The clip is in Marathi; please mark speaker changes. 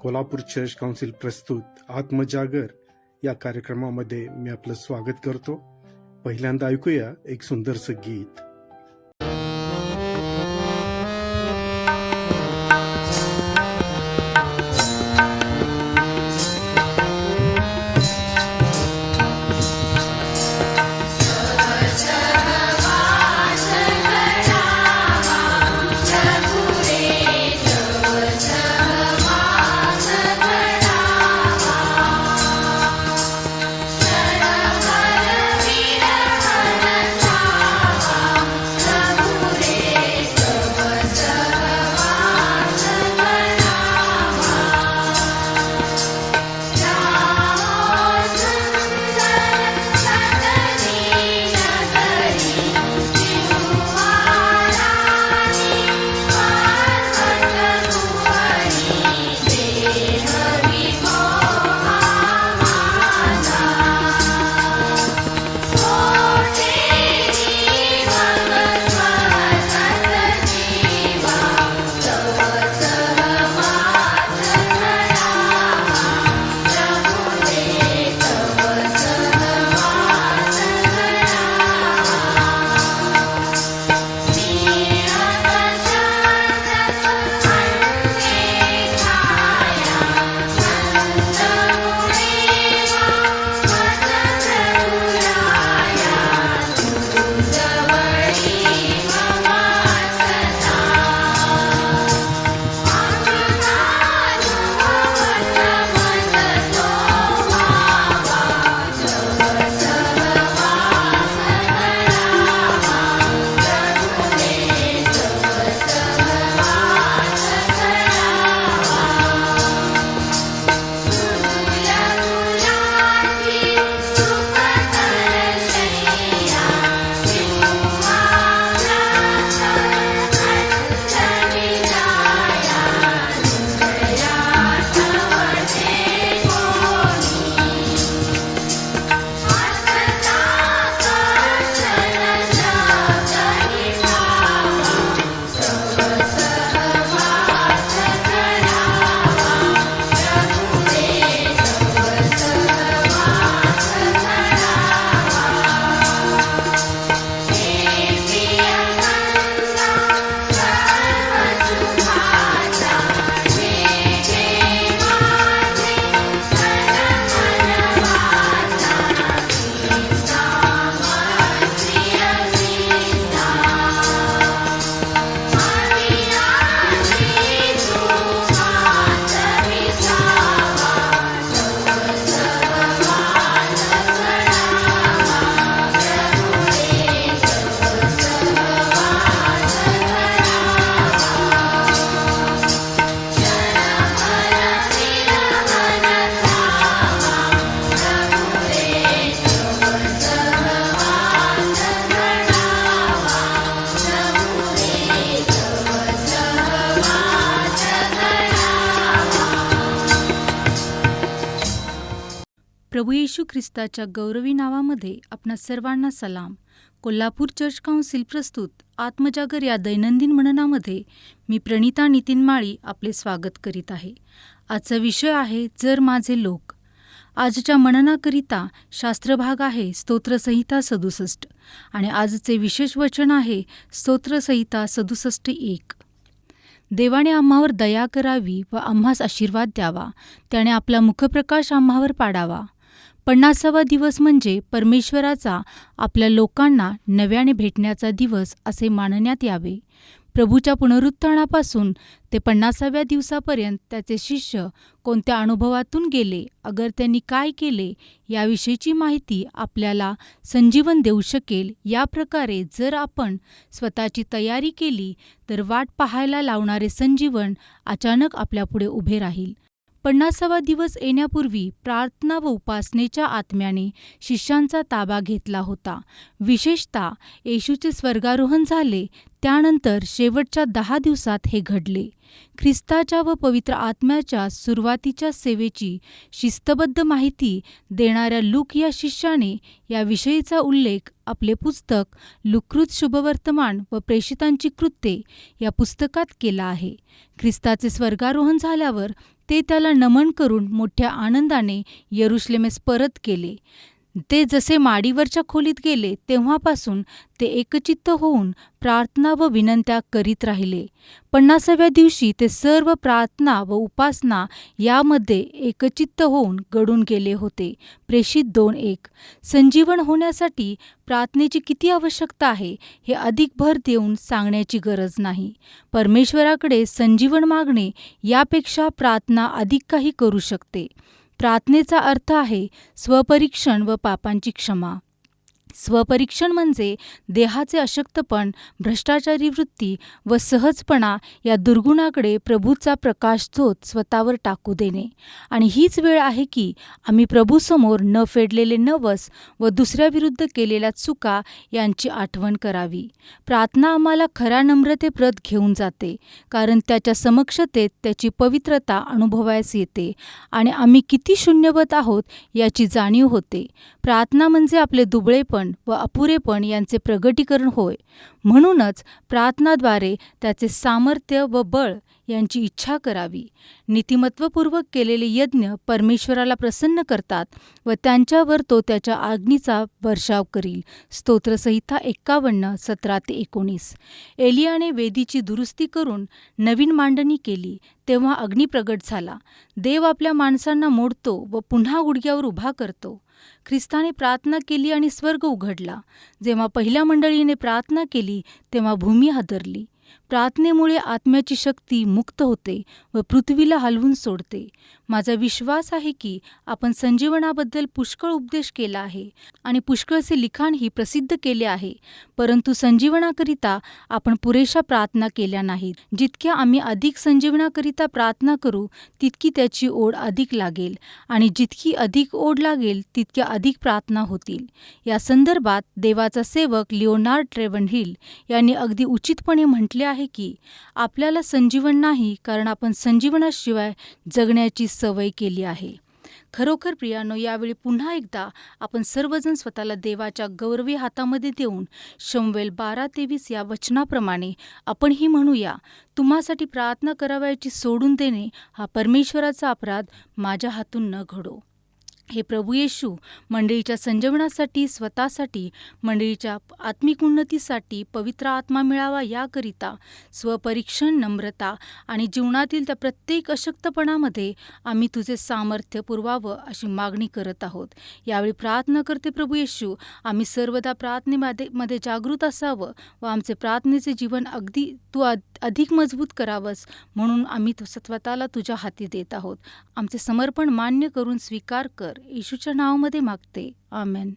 Speaker 1: कोल्हापूर चर्च काउन्सिल प्रस्तुत आत्मजागर या कार्यक्रमामध्ये मी आपलं स्वागत करतो. पहिल्यांदा ऐकूया एक सुंदरसं गीत.
Speaker 2: प्रभू येशू ख्रिस्ताच्या गौरवी नावामध्ये आपणा सर्वांना सलाम. कोल्हापूर चर्च काउन्सिल प्रस्तुत आत्मजागर या दैनंदिन मननामध्ये मी प्रणिता नितीन माळी आपले स्वागत करीत आहे. आजचा विषय आहे जर माझे लोक. आजच्या मननाकरिता शास्त्रभाग आहे स्तोत्रसंहिता 67 आणि आजचे विशेष वचन आहे स्तोत्रसंहिता 67:1. देवाने आम्हावर दया करावी व आम्हास आशीर्वाद द्यावा. त्याने आपला मुखप्रकाश आम्हावर पाडावा. 50वा दिवस म्हणजे परमेश्वराचा आपल्या लोकांना नव्याने भेटण्याचा दिवस असे मानण्यात यावे. प्रभूच्या पुनरुत्थानापासून ते 50व्या दिवसापर्यंत त्याचे शिष्य कोणत्या अनुभवातून गेले, अगर त्यांनी काय केले याविषयीची माहिती आपल्याला संजीवन देऊ शकेल. या प्रकारे जर आपण स्वतःची तयारी केली तर वाट पाहायला लावणारे संजीवन अचानक आपल्यापुढे उभे राहील. 50वा दिवस येण्यापूर्वी प्रार्थना व उपासनेच्या आत्म्याने शिष्यांचा ताबा घेतला होता. विशेषतः येशूचे स्वर्गारोहण झाले त्यानंतर शेवटच्या 10 दिवसात हे घडले. ख्रिस्ताच्या व पवित्र आत्म्याच्या सुरुवातीच्या सेवेची शिस्तबद्ध माहिती देणाऱ्या लूक या शिष्याने याविषयीचा उल्लेख आपले पुस्तक लुकृत शुभवर्तमान व प्रेषितांची कृत्ये या पुस्तकात केला आहे. ख्रिस्ताचे स्वर्गारोहण झाल्यावर ते त्याला नमन करून मोठ्या आनंदाने यरुशलेमेस परत गेले. ते जसे माडीवरच्या खोलीत गेले तेव्हापासून ते एकचित्त होऊन प्रार्थना व विनंत्या करीत राहिले. 50व्या दिवशी ते सर्व प्रार्थना व उपासना यामध्ये एकचित्त होऊन गळून गेले होते. प्रेषित 2:1. संजीवन होण्यासाठी प्रार्थनेची किती आवश्यकता आहे हे अधिक भर देऊन सांगण्याची गरज नाही. परमेश्वराकडे संजीवन मागणे यापेक्षा प्रार्थना अधिक काही करू शकते. प्रार्थनेचा अर्थ आहे स्वपरीक्षण व पापांची क्षमा. स्वपरीक्षण म्हणजे देहाचे अशक्तपण, भ्रष्टाचारी वृत्ती व सहजपणा या दुर्गुणाकडे प्रभूचा प्रकाशझोत स्वतःवर टाकू देणे. आणि हीच वेळ आहे की आम्ही प्रभूसमोर न फेडलेले नवस व दुसऱ्याविरुद्ध केलेल्या चुका यांची आठवण करावी. प्रार्थना आम्हाला खऱ्या नम्रतेप्रत घेऊन जाते, कारण त्याच्या समक्षतेत त्याची पवित्रता अनुभवायस येते आणि आम्ही किती शून्यवत आहोत याची जाणीव होते. प्रार्थना म्हणजे आपले दुबळेपण व अपुरेपण यांचे प्रगटीकरण होय. म्हणूनच प्रार्थनाद्वारे त्याचे सामर्थ्य व बळ यांची इच्छा करावी. नीतिमत्वपूर्वक केलेले यज्ञ परमेश्वराला प्रसन्न करतात व त्यांच्यावर तो त्याच्या आज्ञेचा वर्षाव करील. स्तोत्रसंहिता 51:17-19. एलियाने वेदीची दुरुस्ती करून नवीन मांडणी केली तेव्हा अग्नी प्रगट झाला. देव आपल्या माणसांना मोडतो व पुन्हा गुडघ्यावर उभा करतो. ख्रिस्ताने प्रार्थना केली आणि स्वर्ग उघडला. जेव्हा पहिल्या मंडळीने प्रार्थना केली तेव्हा भूमी हादरली. प्रार्थनेमुळे आत्म्याची शक्ती मुक्त होते व पृथ्वीला हलवून सोडते. माझा विश्वास आहे की आपण संजीवनाबद्दल पुष्कळ उपदेश केला आहे आणि पुष्कळसे लिखाणही प्रसिद्ध केले आहे, परंतु संजीवनाकरिता आपण पुरेशा प्रार्थना केल्या नाहीत. जितक्या आम्ही अधिक संजीवनाकरिता प्रार्थना करू तितकी त्याची ओढ अधिक लागेल आणि जितकी अधिक ओढ लागेल तितक्या अधिक प्रार्थना होतील. या संदर्भात देवाचा सेवक लिओनार्ड ट्रेव्हनहिल यांनी अगदी उचितपणे म्हटले आहे की आपल्याला संजीवन नाही, कारण आपण संजीवनाशिवाय जगण्याची सवय केली आहे. खरोखर प्रियानो, यावेळी पुन्हा एकदा आपण सर्वजण स्वतःला देवाच्या गौरवी हातामध्ये देऊन शमूएल 12:23 या वचनाप्रमाणे आपणही म्हणूया, तुम्हासाठी प्रार्थना करावयाची सोडून देणे हा परमेश्वराचा अपराध माझ्या हातून न घडो. हे प्रभू येशू, मंडळीच्या संजीवनासाठी, स्वतःसाठी, मंडळीच्या आत्मिक उन्नतीसाठी पवित्र आत्मा मिळावा याकरिता स्वपरीक्षण, नम्रता आणि जीवनातील त्या प्रत्येक अशक्तपणामध्ये आम्ही तुझे सामर्थ्य पुरवावं अशी मागणी करत आहोत. यावेळी प्रार्थना करते प्रभू येशू, आम्ही सर्वदा प्रार्थनेमध्ये जागृत असावं व आमचे प्रार्थनेचे जीवन अधिक मजबूत करावंस म्हणून आम्ही स्वतःला तुझ्या हाती देत आहोत. आमचे समर्पण मान्य करून स्वीकार कर. येशूच्या नावामध्ये मागते. आमेन.